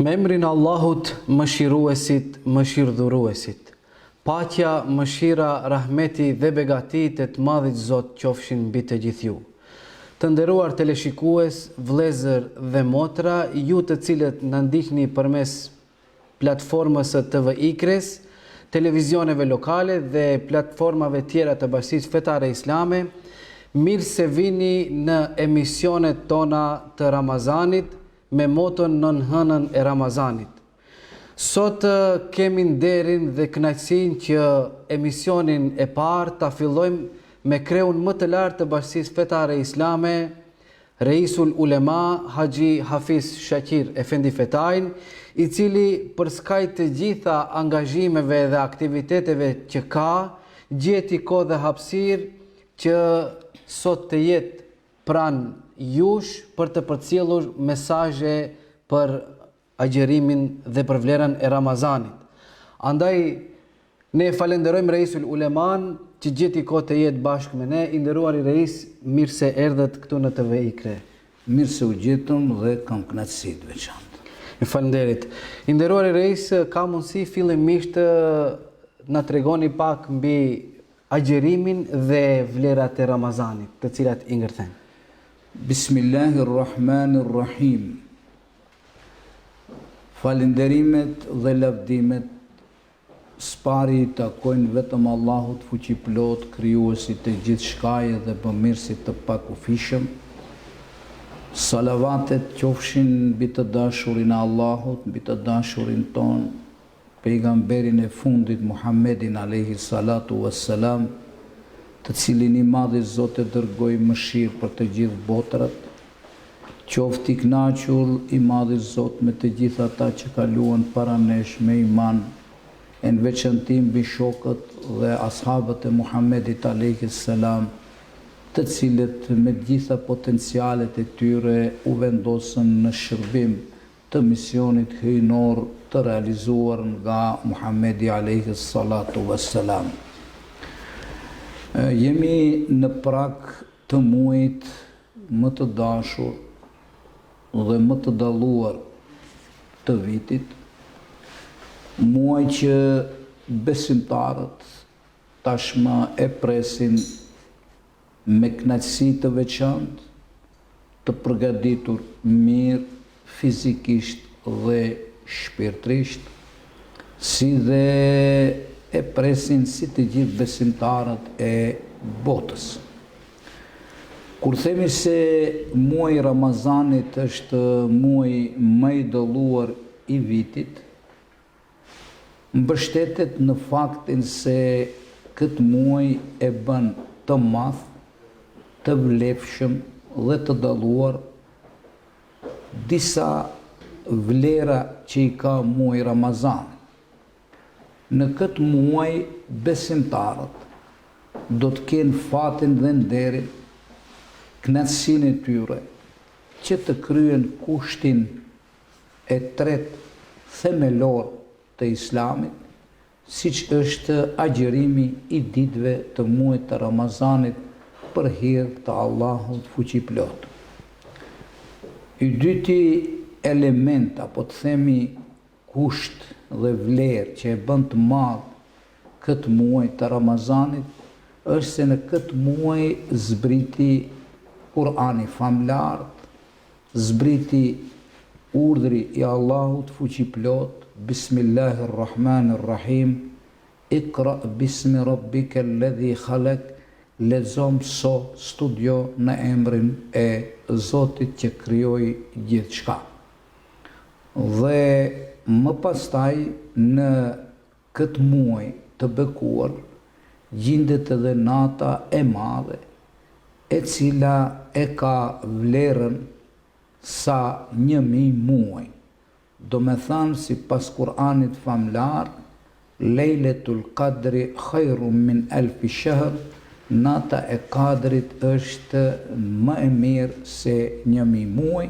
Me emrin e Allahut, mëshiruesit, mëshirdhuruesit. Paqja, mëshira, rahmeti dhe begatit e të madhit Zot qofshin mbi të gjithë ju. Të nderuar teleshikues, vëllezër dhe motra, ju të cilët na ndiqni përmes platformës së TV Ikres, televizioneve lokale dhe platformave tjera të Bashkisë Fetare Islame, mirë se vini në emisionet tona të Ramazanit me moton nën hënën e Ramazanit. Sot kemi nderin dhe kënaqësinë që emisionin e parë ta fillojmë me kreun më të lartë të Bashkisë Fetare Islame, Reisul Ulema Haxhi Hafiz Shakir Efendi Fetajin, i cili për skaj të gjitha angazhimeve dhe aktiviteteve që ka, gjeti kohë dhe hapësirë që sot të jetë pranë jush për të përcjellur mesazhe për agjerimin dhe për vlerën e Ramazanit. Andaj ne falenderojmë Reisul Uleman që gjeti kohë të jetë bashkë me ne. I nderuari Reis, mirë se erdhët këtu në TV Ikre. Mirë se u gjetëm dhe kam kënaqësi të veçantë. Falënderit. I nderuari Reis, ka mundësi fillimisht na tregoni pak mbi agjerimin dhe vlerat e Ramazanit, të cilat i ngërthen. Bismillahirrahmanirrahim. Falënderimet dhe lavdimet s'pari i takojnë vetëm Allahut fuqiplot, krijuesit të gjithë shkaje dhe bamirësit të pakufishëm. Salavatet qofshin mbi të dashurin e Allahut, mbi të dashurin ton, pejgamberin e fundit Muhammedin alayhi salatu wassalam, të cilin i madhi Zot e dërgoi mëshirë për të gjithë botrat. Qoftë i kënaqur i madhi Zot me të gjithë ata që kaluan para nesh me iman, e në veçanti mbi shokët dhe ashabët e Muhammedit alayhi salam, të cilët me gjitha potencialet e tyre u vendosën në shërbim të misionit hyjnor të realizuar nga Muhammedi alayhi salatu wassalam. Jemi në prag të muajit më të dashur dhe më të dalluar të vitit, muaj që besimtarët tashmë e presin me kënaqësi të veçantë, të përgatitur mirë fizikisht dhe shpirtërisht, si dhe e presin si të gjithë besimtarët e botës. Kur themi se muaji Ramazanit është muaji më i dalluar i vitit, mbështetet në faktin se këtë muaj e bën të madh, të vlefshëm dhe të dalluar disa vlera që i ka muaji Ramazan. Në këtë muaj besimtarët do të kenë fatin dhe nderin, kënaqësinë e tyre që të kryen kushtin e tretë themelor të Islamit, siç është agjerimi i ditëve të muajit të Ramazanit për hir të Allahut fuqiplot. I dyti element, apo të themi kusht dhe vlerë që e bën të madh këtë muaj të Ramazanit, është se në këtë muaj zbriti Kur'ani famlart, zbriti urdhri i Allahut fuqiplot, Bismillahirrahmanirrahim, Iqra bismi rabbika alladhi khalaq, lexo, mëso, studio në emrin e Zotit që krijoi gjithçka. Dhe më pastaj në këtë muaj të bekuar gjendet edhe nata e madhe, e cila e ka vlerën sa 1000 muaj. Do me thanë si pas Kur'anit famlar, Lejletul Qadri khajrum min alfi shahr, nata e Kadrit është më e mirë se 1000 muaj.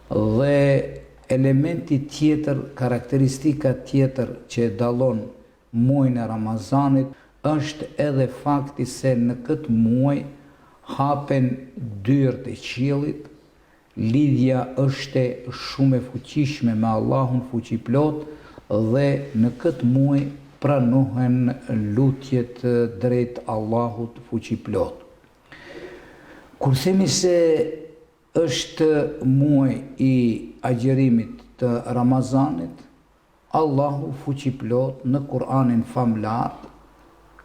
Dhe elementi tjetër, karakteristika tjetër që e dallon muajin e Ramazanit është edhe fakti se në këtë muaj hapen dyert e qiellit, lidhja është shumë e fuqishme me Allahun fuqiplot dhe në këtë muaj pranohen lutjet drejt Allahut fuqiplot. Kur themi se është muaj i agjerimit të Ramazanit, Allahu fuqiplot në Kur'anin famlar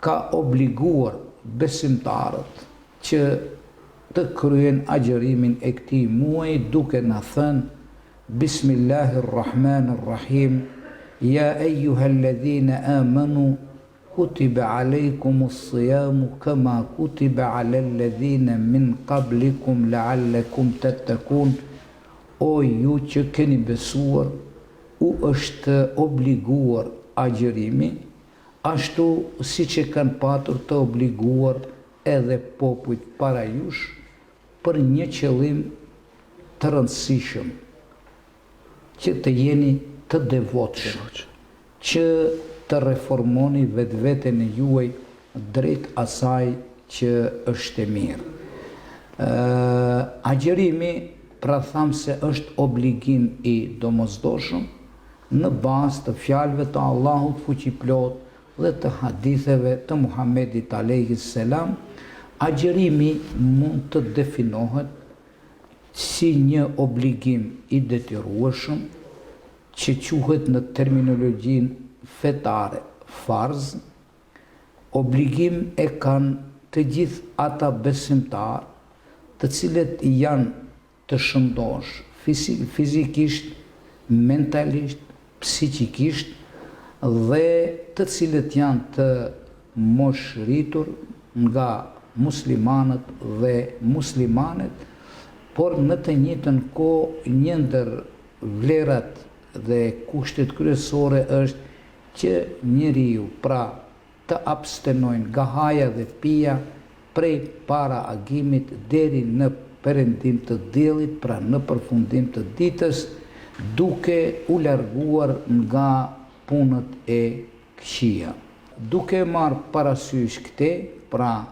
ka obliguar besimtarët që të kryen agjerimin e këtij muaji duke na thënë Bismillahirrahmanirrahim Ya eyyuhalladhina amanu kutiba alaykumus siyamu kama kutiba alal ladhina min qablikum la'allakum tattaqun. O ju që keni besuar, u është obliguar agjerimi, ashtu si që kanë patur të obliguar edhe popujt para jush për një qëllim të rëndësishëm, që të jeni të devotshëm, që të reformoni vetveten e juaj drejt asaj që është e mirë. Agjerimi, pra tham se është obligim i domosdoshëm në bazë të fjalëve të Allahut fuqiplot dhe të haditheve të Muhamedit alayhis salam. Agjerimi mund të definohet si një obligim i detyrueshëm që quhet në terminologjinë fetare farz. Obligim e kanë të gjithë ata besimtarë të cilët janë të shëndosh fizikisht, mentalisht, psikikisht dhe të cilët janë të moshëritur nga muslimanët dhe muslimanet, por në të njëjtën kohë një ndër vlerat dhe kushtet kryesore është që njeriu pra të abstenojnë nga haja dhe pija prej para agimit deri në perëndim të diellit, pra në përfundim të ditës, duke u larguar nga punët e këqija. Duke marrë parasysh këtë, pra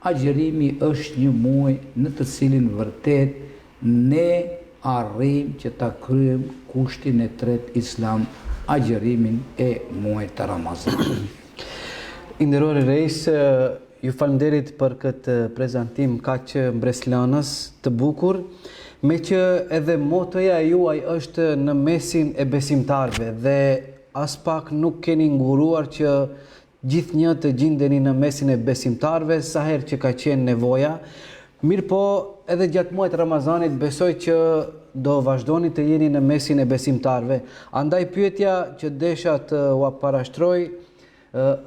agjerimi është një muaj në të cilin vërtet ne arrijmë që ta kryejmë kushtin e tretë islam, agjerimin e muajit të Ramazanit. Nderuar Reis, ju falenderit për këtë prezantim kaq mbreslënës të bukur, me që edhe motoja juaj është në mesin e besimtarve dhe as pak nuk keni nguruar që gjithnjë të gjindeni në mesin e besimtarve sa herë që ka qenë nevoja. Mirë po, edhe gjatë muajit Ramazanit besoj që do vazhdoni të jeni në mesin e besimtarve. Andaj pyetja që desha të ua parashtroj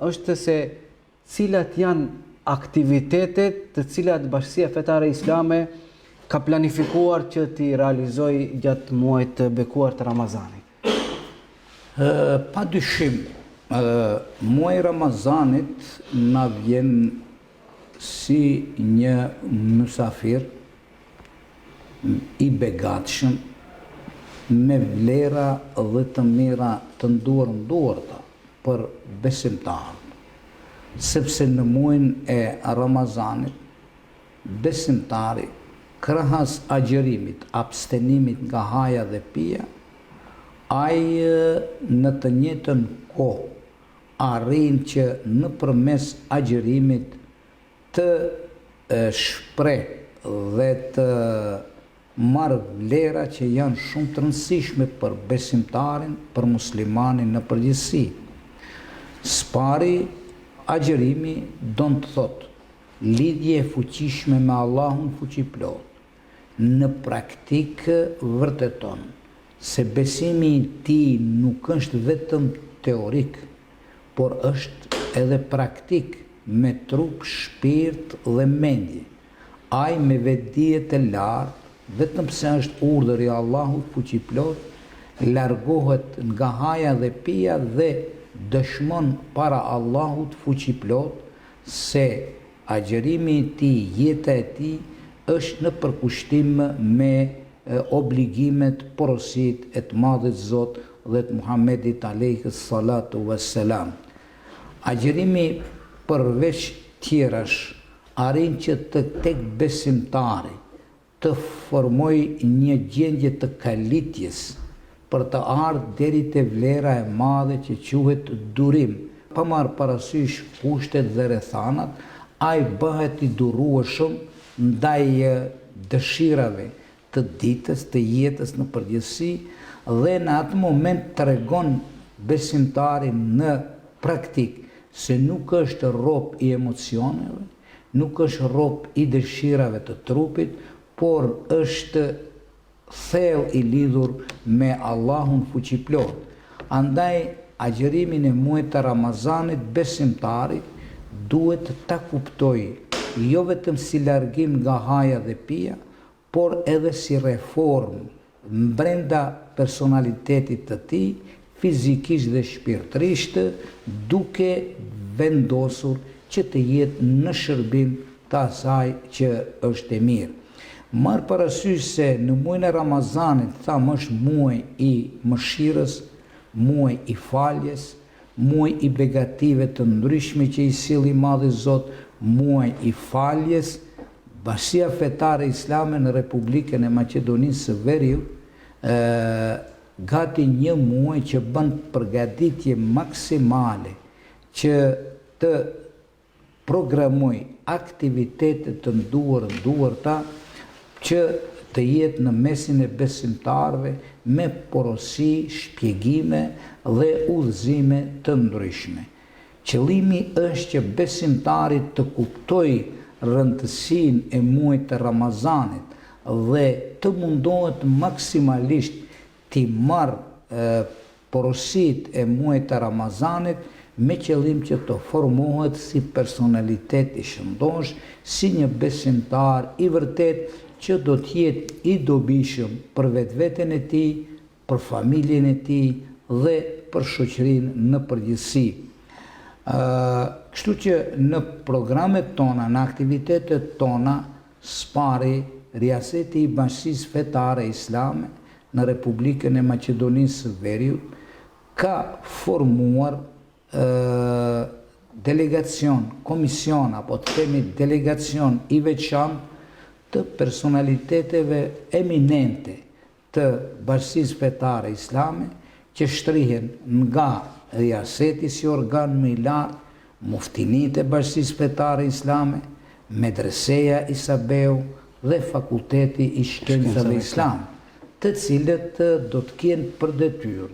është se cilat janë aktivitetet të cilat Bashkia Fetare Islame ka planifikuar që t'i realizoj gjatë muajit të bekuar të Ramazanit? Pa dyshim, muaji Ramazanit na vjen si një mysafir i begatshëm me vlera dhe të mira të nduarta për besimtarët, sepse në muajin e Ramazanit besimtari krahas agjerimit, abstenimit nga haja dhe pija, ai në të njëjtën kohë arrin që nëpërmes agjerimit të shpreh dhe të marrë vlera që janë shumë të rëndësishme për besimtarin, për muslimanin në përgjithësi. Spari, agjerimi do të thotë lidhje e fuqishme me Allahun fuqiplot. Në praktikë vërteton se besimi i tij nuk është vetëm teorik, por është edhe praktik me trup, shpirt dhe mendje. Ai me vetdije të lartë, vetëm pse është urdhër i Allahut fuqiplot, largohet nga haja dhe pija dhe dëshmon para Allahut fuqiplot se agjerimi i tij, jeta e tij është në përkushtim me obligimet, porosit e të madhit Zot dhe të Muhamedit alayhis salatu wassalam. Agjerimi përveç tjerash arrin që tek besimtari të formoj një gjendje të kalitjes për të ardhur deri te vlera e madhe që quhet durim. Pa marrë parasysh kushtet dhe rrethanat, ai bëhet i durueshëm ndaj dëshirave të ditës, të jetës në përgjithësi, dhe në atë moment tregon besimtarin në praktik se nuk është rob i emocioneve, nuk është rob i dëshirave të trupit, por është thellë i lidhur me Allahun fuqiplot. Andaj agjërimin e muajit të Ramazanit besimtari duhet ta kuptojë jo vetëm si largim nga haja dhe pija, por edhe si reformë brenda personalitetit të tij, fizikisht dhe shpirtërisht, duke vendosur që të jetë në shërbim të asaj që është e mirë. Marë parasysh se në muajin e Ramazanit, thamë, është muaj i mëshirës, muaj i faljes, muaj i begative të ndryshme që i sill i Madhi Zot, muaj i faljes. Bashkia Fetare Islame në Republikën e Maqedonisë së Veriut gati një muaj që bën përgatitje maksimale që të programoj aktivitete të nduarta që të jetë në mesin e besimtarëve me porosi, shpjegime dhe udhëzime të ndryshme. Qëllimi është që besimtarit të kuptojë rëndësinë e muajit të Ramazanit dhe të mundohet maksimalisht t'i marrë porositë e muajit të Ramazanit me qëllim që të formohet si personalitet i shëndosh, si një besimtar i vërtet që do t'jetë i dobishëm për vetveten e tij, për familjen e tij dhe për shoqërinë në përgjithësi. Kështu që në programet tona, në aktivitetet tona, SPARI, Riaseti i Bashkisë Fetare Islame në Republikën e Maqedonisë së Veriut, ka formuar delegacion, komision, apo të themi delegacion i veçantë të personaliteteve eminente të Bashkisë Fetare Islame, që shtrihen nga Riaseti si organ më i lartë, muftinitë e Bashkisë Fetare Islame, Medreseja Isabeu dhe Fakulteti i Shkencave Islame, të cilët do të kenë për detyrë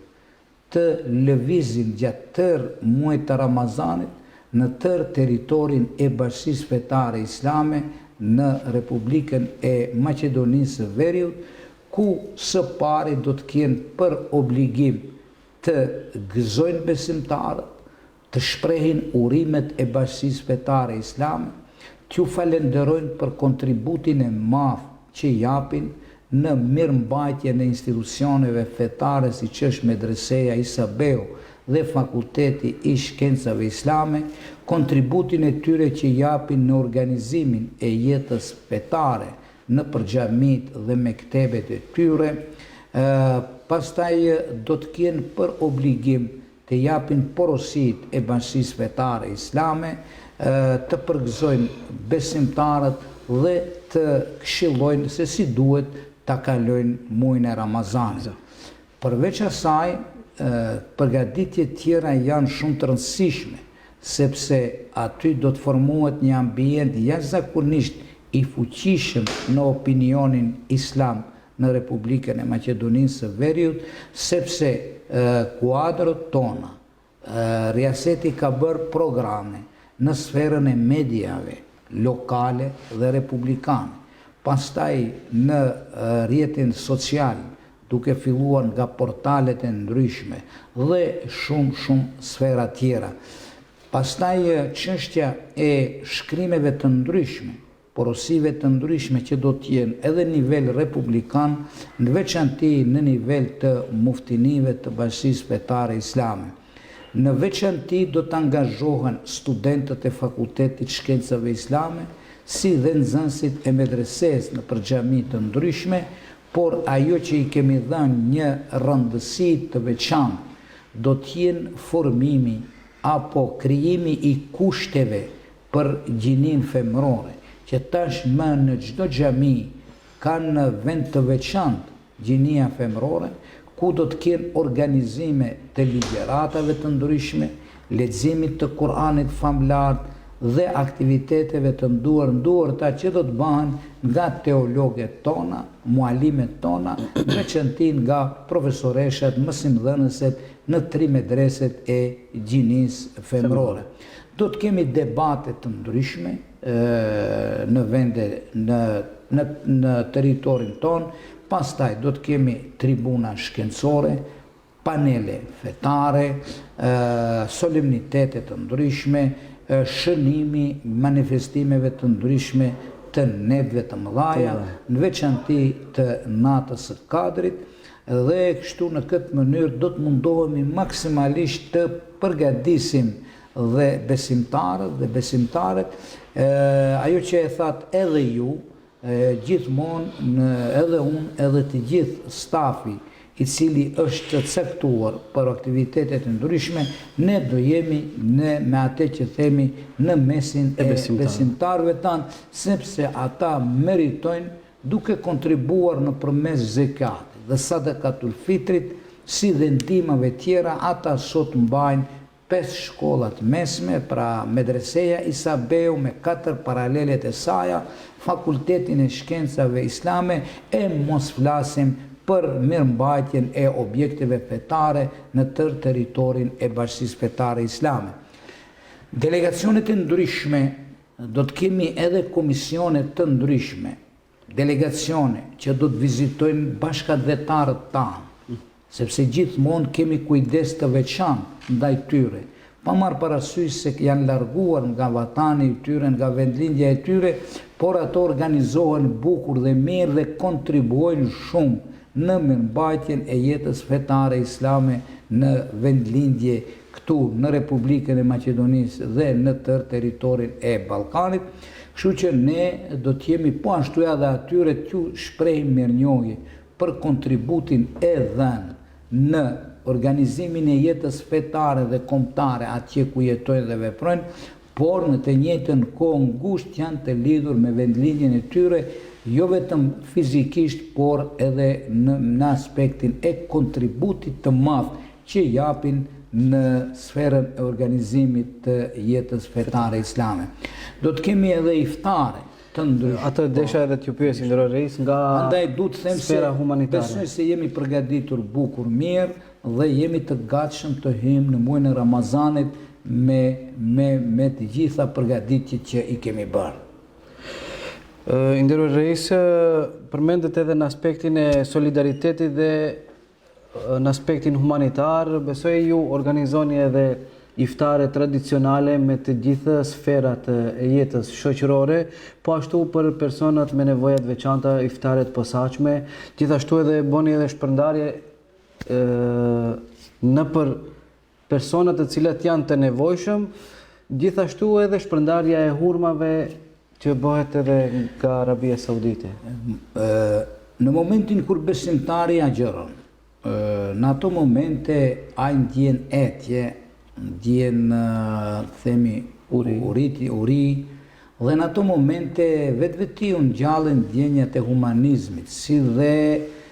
të lëvizin gjatë tërë muajit të Ramazanit në tërë territorin e Bashkisë Fetare Islame në Republikën e Maqedonisë së Veriut, ku së pari do të kenë për obligim të gëzojnë besimtarët, të shprehin urimet e Bashkisë Fetare Islame, t'ju falenderojnë për kontributin e madh që japin në mirëmbajtjen e institucioneve fetare siç është Medreseja Isabeu dhe Fakulteti i Shkencave Islame, kontributin e tyre që japin në organizimin e jetës fetare në xhamit dhe mektebet e tyre. Pastaj do të kenë për obligim të japin porosit e Bashkisë Fetare Islame, të përgëzojnë besimtarët dhe të këshillojnë se si duhet ta kalojnë muajin e Ramazanit. Përveç asaj, përgatitjet tjera janë shumë të rëndësishme, sepse aty do të formohet një ambient jashtëzakonisht i fuqishëm në opinionin islam në Republikën e Maqedonisë së Veriut, sepse kuadrët tona, Riaseti ka bërë programe në sferën e mediave lokale dhe republikane, pastaj në rrjetin social, duke filluar nga portalet e ndryshme dhe shumë sfera tjera. Pastaj çështja e shkrimeve të ndryshme, porosive të ndryshme që do të jenë edhe në nivel republikan, në veçanti në nivel të muftinive të Bashkisë Fetare Islame. Në veçanti do të angazhohen studentët e Fakultetit Shkencave Islame, si dhe nxënësit e medreses në xhami të ndryshme, por ajo që i kemi dhënë një rëndësi të veçantë do të jenë formimi apo krijimi i kushteve për gjininë femërore, që tashmë në çdo xhami kanë në vend të veçantë gjinia femrore, ku do të kenë organizime të ligjeratave të ndryshme, leximit të Kuranit famlar dhe aktiviteteve të nduarta që do të bëhen nga teologët tona, mualimet tona, në veçantin nga profesoreshat, mësimdhënëset në 3 medreset e gjinisë femrore. Do të kemi debate të ndryshme në vende në territorin ton, pastaj do të kemi tribuna shkencore, panele fetare, solemnitete të ndryshme, shënimi manifestimeve të ndryshme të nedhve të mëdhaja, në veçanti të natës së Kadrit, dhe kështu në këtë mënyrë do të mundohemi maksimalisht të përgatisim dhe besimtarët, ajo që e that edhe ju, gjithmonë edhe unë edhe të gjithë stafi i cili është caktuar për aktivitetet e ndryshme, ne do jemi me atë që themi në mesin e besimtarëve tanë, sepse ata meritojnë duke kontribuar nëpërmes zekatit dhe sadakatul fitrit, si dhe ndihmave tjera. Ata sot mbajnë 5 shkollat mesme, pra medreseja Isabeu me 4 paralelet e saja, fakultetin e shkencave islame, e mos flasim për mirëmbajtjen e objekteve fetare në tërë territorin e Bashkisë Fetare Islame. Delegacionet e ndryshme, do të kemi edhe komisione të ndryshme, delegacione që do të vizitojnë bashkëdhetarët tanë, sepse gjithmonë kemi kujdes të veçantë ndaj tyre, pa marrë parasysh se janë larguar nga vatani i tyre, nga vendlindja e tyre, por ato organizohen bukur dhe mirë dhe kontribuojnë shumë në mirëmbajtjen e jetës fetare islame në vendlindje këtu në Republikën e Maqedonisë dhe në tërë territorin e Ballkanit. Kështu që ne do të jemi po ashtu edhe atyre t'ju shprehim mirënjohje për kontributin e dhënë në organizimin e jetës fetare dhe kombëtare atje ku jetojnë dhe veprojnë, por në të njëjtën kohë ngushtë janë të lidhur me vendlindjen e tyre, jo vetëm fizikisht, por edhe në aspektin e kontributit të madh që japin në sferën e organizimit të jetës fetare islame. Do të kemi edhe iftare të ndryshme. Atë desha edhe t'ju pyes ndëror reis nga sfera humanitare. Besoj se jemi përgatitur bukur mirë dhe jemi të gatshëm të hyjmë në muajin e Ramazanit me të gjitha përgatitjet që i kemi bërë. Nderuar reis, përmendet edhe në aspektin e solidaritetit dhe në aspektin humanitar, besoj ju organizoni edhe iftare tradicionale me të gjitha sferat e jetës shoqërore, po ashtu për personat me nevoja të veçanta, iftare të posaçme, gjithashtu edhe boni edhe shpërndarje në për personat të cilat janë të nevojshëm, gjithashtu edhe shpërndarja e hurmave që bëhet edhe nga Arabia Saudite. Në momentin kur besimtari agjeron, në ato momente ai ndjen etje, ndjen themi uri, dhe në ato momente vetveti u ngjallen ndjenjat e humanizmit, si dhe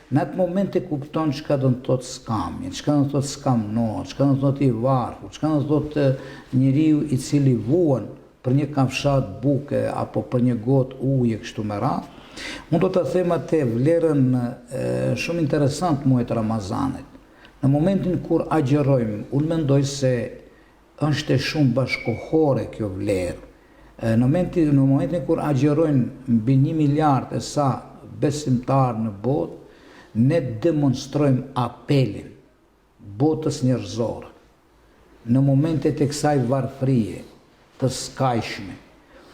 në atë momente kupton çka do të thotë skamje, çka do të thotë skamnohet, çka do të thotë i varfër, çka do të thotë njeriu i cili vuan për një kafshat buke apo për një gotë uje kështu me radhë. Unë do të them atë vlerën shumë interesant muajit Ramazanit. Në momentin kur agjerojmë, unë mendoj se është shumë bashkohore kjo vlerë. Në momentin kur agjerojnë mbi 1 miliard e sa besimtar në botë, ne demonstrojmë apelin botës njerëzore. Në momentet e kësaj varfërie të skajshme,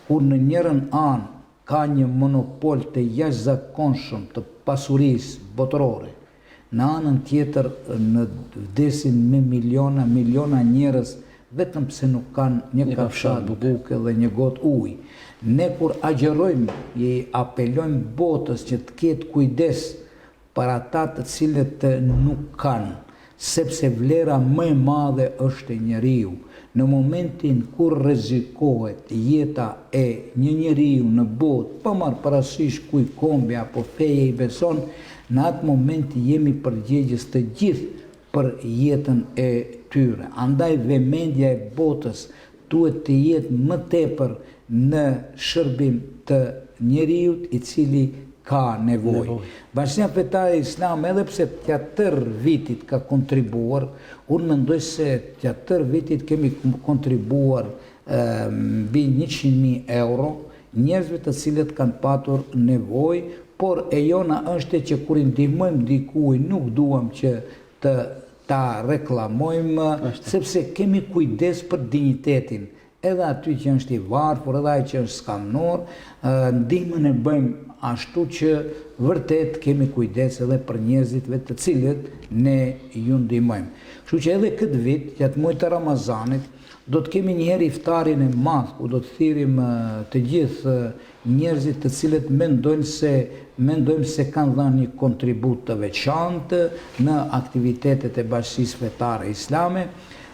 kur në njërën anë ka një monopol të jashtëzakonshëm të pasurisë botërore, në anën tjetër në vdesin me miliona njerëz vetëm pse nuk kanë një kafshat buke dhe një gotë ujë. Ne kur agjerojmë, apelojmë botës që të ketë kujdes për ata të cilët nuk kanë, sepse vlera më e madhe është e njeriu. në momentin kur rrezikohet jeta e një njeriu në botë, pa marrë parasysh kuj kombi apo feje i beson, në atë moment jemi përgjegjës të gjithë për jetën e tyre. Andaj vëmendja e botës duhet të jetë më tepër në shërbim të njeriut i cili ka nevojë. Bashkia Fetare Islam, edhe pse t'ja tërë vitit ka kontribuar, unë mendoj se t'ja tërë vitit kemi kontribuar mbi 100.000 euro njerëzve të cilët kanë patur nevojë, por e jona është që kur i ndihmojmë dikuj nuk duam që ta reklamojmë, sepse kemi kujdes për dignitetin. Edhe aty që është i varfër, edhe ai që është skamnor, ndihmën e bëjmë ashtu që vërtet kemi kujdes edhe për njerëzitve të cilët ne ju ndihmojmë. Kështu që edhe këtë vit, gjatë muajit të Ramazanit, do të kemi njëherë iftarin e madh, ku do të thirrim të gjithë njerëzit të cilët mendojmë se kanë dhënë një kontribut të veçantë në aktivitetet e Bashkisë Fetare Islame.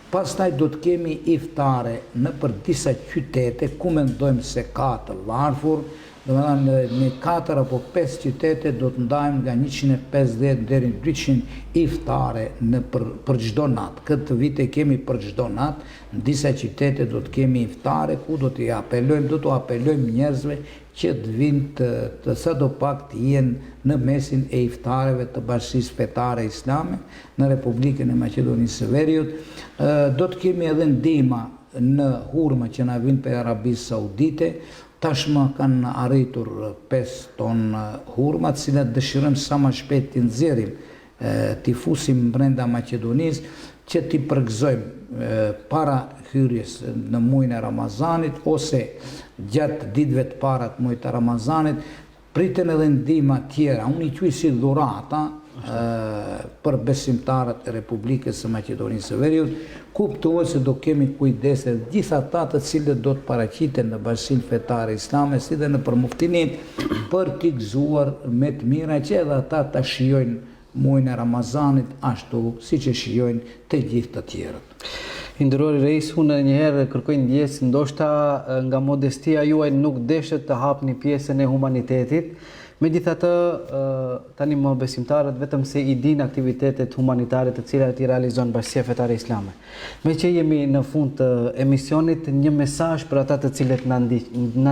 Pastaj do të kemi iftare në për disa qytete ku mendojmë se ka të varfër, në 4 apo 5 qytete do të ndajmë nga 150 deri në 200 iftare për çdo natë. Këtë vit e kemi për çdo natë, në disa qytete do të kemi iftare ku do të apelojmë njerëzve që të vinë të sadopak të jenë në mesin e iftareve të Bashkisë Fetare Islame në Republikën e Maqedonisë së Veriut. Do të kemi edhe ndihma në hurma që na vijnë për Arabisë Saudite. Tashmë kanë arritur 5 ton hurma, të cilat dëshirojmë sa më shpejt t'i nxjerrim, t'i fusim brenda Maqedonisë, që t'i përgëzojmë para hyrjes në muajin e Ramazanit ose gjatë ditëve të para të muajit të Ramazanit. Priten edhe ndihma tjera, unë i quaj si dhurata për besimtarët e Republikës së Maqedonisë së Veriut. Kuptohet se do kemi kujdese gjithë ata të cilët do të paraqiten në Bashkinë Fetare Islame, si dhe në përmuftinit, për t'i gëzuar me të mira që edhe ata ta shijojnë muajin e Ramazanit ashtu siç e shijojnë të gjithë të tjerët. I nderuari Reis, unë njëherë kërkoj ndjes, ndoshta nga modestia juaj nuk deshet të hapni pjesën e humanitetit. Megjithatë, tani më besimtarët vetëm se i dinë aktivitetet humanitare të cilat i realizon Bashkia Fetare Islame. Me që jemi në fund të emisionit, një mesazh për ata të cilët na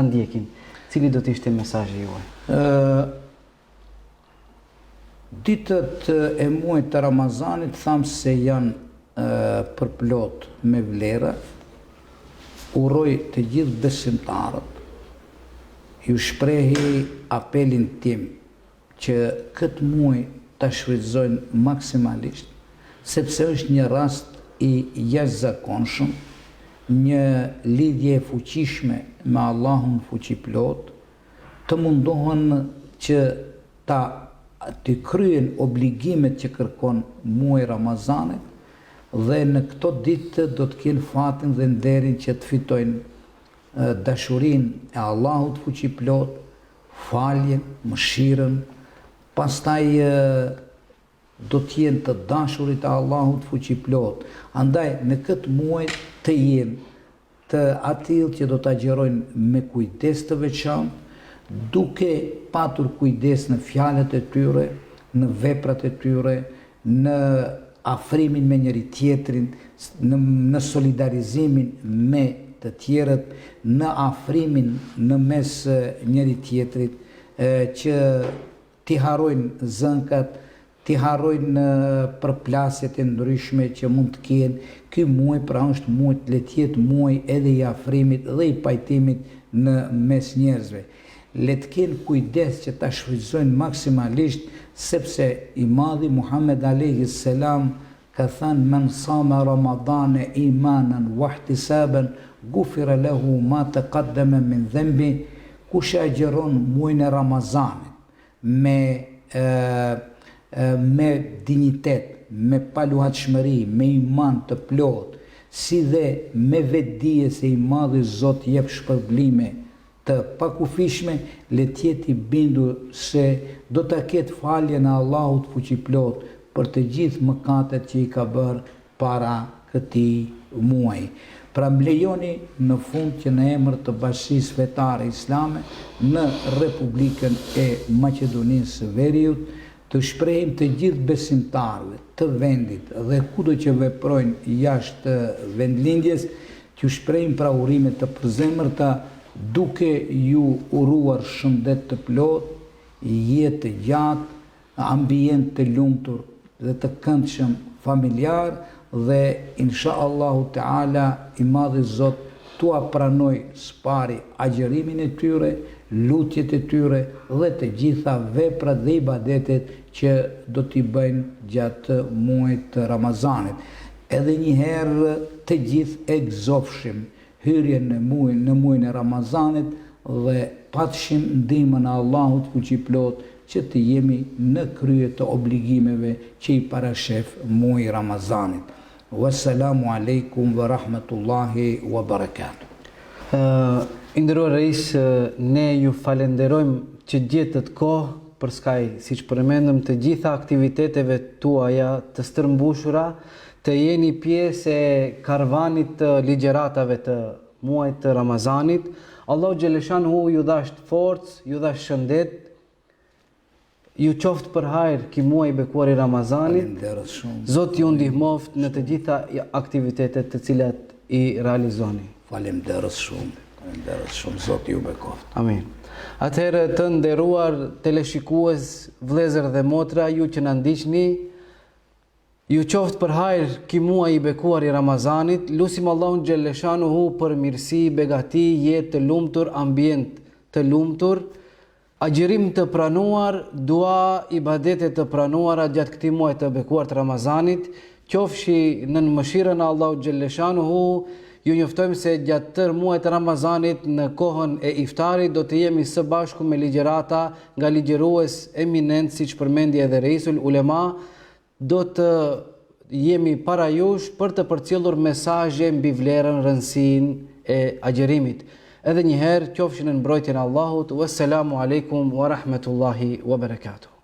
ndjekin. Cili do të ishte mesazhi juaj? Ditët e muajit të Ramazanit thamë se janë përplot me vlera. Uroj të gjithë besimtarët, ju shprehi apelin tim që këtë muaj ta shfrytëzojnë maksimalisht, sepse është një rast i jashtëzakonshëm, një lidhje e fuqishme me Allahun fuqiplot, të mundohen që të kryen obligimet që kërkon muaji Ramazanit, dhe në këto ditë do të kenë fatin dhe nderin që të fitojnë dashurinë e Allahut fuqiplot, faljen, mëshirën, pastaj do të jenë të dashurit e Allahut fuqiplot. Andaj në këtë muaj të jenë të atill që do të agjerojnë me kujdes të veçantë, duke patur kujdes në fjalët e tyre, në veprat e tyre, në afrimin me njëri tjetrin, në solidarizimin me të tjerët, në afrimin në mes njëri tjetrit, që t'i harojnë zënkat, t'i harojnë përplasjet e ndryshme që mund të kenë. Ky muaj pra është muaj të letjet muaj edhe i afrimit dhe i pajtimit në mes njerëzve. Le të kenë kujdes që ta shfrytëzojnë maksimalisht, sepse i madhi Muhammed alayhi salam ka thënë men sama Ramadane imanan wa ihtisaban gufira lahu ma taqaddama min dhanbi. Kush agjeron muajin e Ramazanit me dignitet, me paluhatshmëri, me iman të plot, si dhe me vetdije se i madhi Zot jep shpërblime të pakufishme, le të jetë i bindur se do ta ketë faljen e Allahut fuqiplot për të gjithë mëkatet që i ka bërë para këtij muaji. Pra mlejoni në fund që në emër të Bashkisë Fetare Islame në Republikën e Maqedonisë së Veriut të shprehim të gjithë besimtarëve të vendit dhe kudo që veprojnë jashtë vendlindjes, t'ju shprehim pra urime të përzemërta duke ju uruar shëndet të plot, jetë të gjatë, ambient të lumtur dhe të këndshëm familjar dhe insha Allahu Teala i Madhi Zot tua pranoj spari agjërimin e tyre, lutjet e tyre dhe të gjitha veprat dhe ibadetet që do t'i bëjnë gjatë muajit të Ramazanit. Edhe njëherë të gjithë e gëzofshim hyrjen në muajin e Ramazanit dhe patshim ndihmën e Allahut fuqiplot që të jemi në krye të obligimeve që i parashef muaji Ramazanit. Wassalamu alaikum wa rahmatullahi wa barakatuh. Nderuar Reis, ne ju falenderojmë që gjetët kohë për skaj, siç përmendëm, të gjitha aktiviteteve tuaja të stërmbushura, të jeni pjesë e karvanit të ligjëratave të muajit të Ramazanit. Allahu Gjeleshanhu ju dhasht forcë, ju dhasht shëndet, ju qoftë për hajër ki muaj i bekuar i Ramazanit. Zot ju ndihmoft në të gjitha aktivitetet të cilat i realizoni. Falemderës shumë, Zot ju bekoft. Amin. Atëherë të nderuar teleshikues, vëllezër dhe motra, ju që na ndiqni, ju qoftë për hajër ki muaj i bekuar i Ramazanit, lusim Allahun Gjeleshanuhu për mirësi, begati, jetë të lumtur, ambient të lumtur, agjërim të pranuar, dua, ibadete të pranuara gjatë këtij muaji të bekuar të Ramazanit, qofshi në mëshirën e Allahut Gjeleshanuhu. Ju njoftojmë se gjatë tërë muajit të Ramazanit në kohën e iftarit do të jemi së bashku me ligjërata nga ligjërues eminent siç përmendi edhe Reisul Ulema. Do të jemi para jush për të përcjellur mesazhe mbi vlerën, rëndësinë e agjërimit. Edhe një herë qofshin në mbrojtjen e Allahut. Wassalamu alaikum wa rahmatullahi wa barakatuh.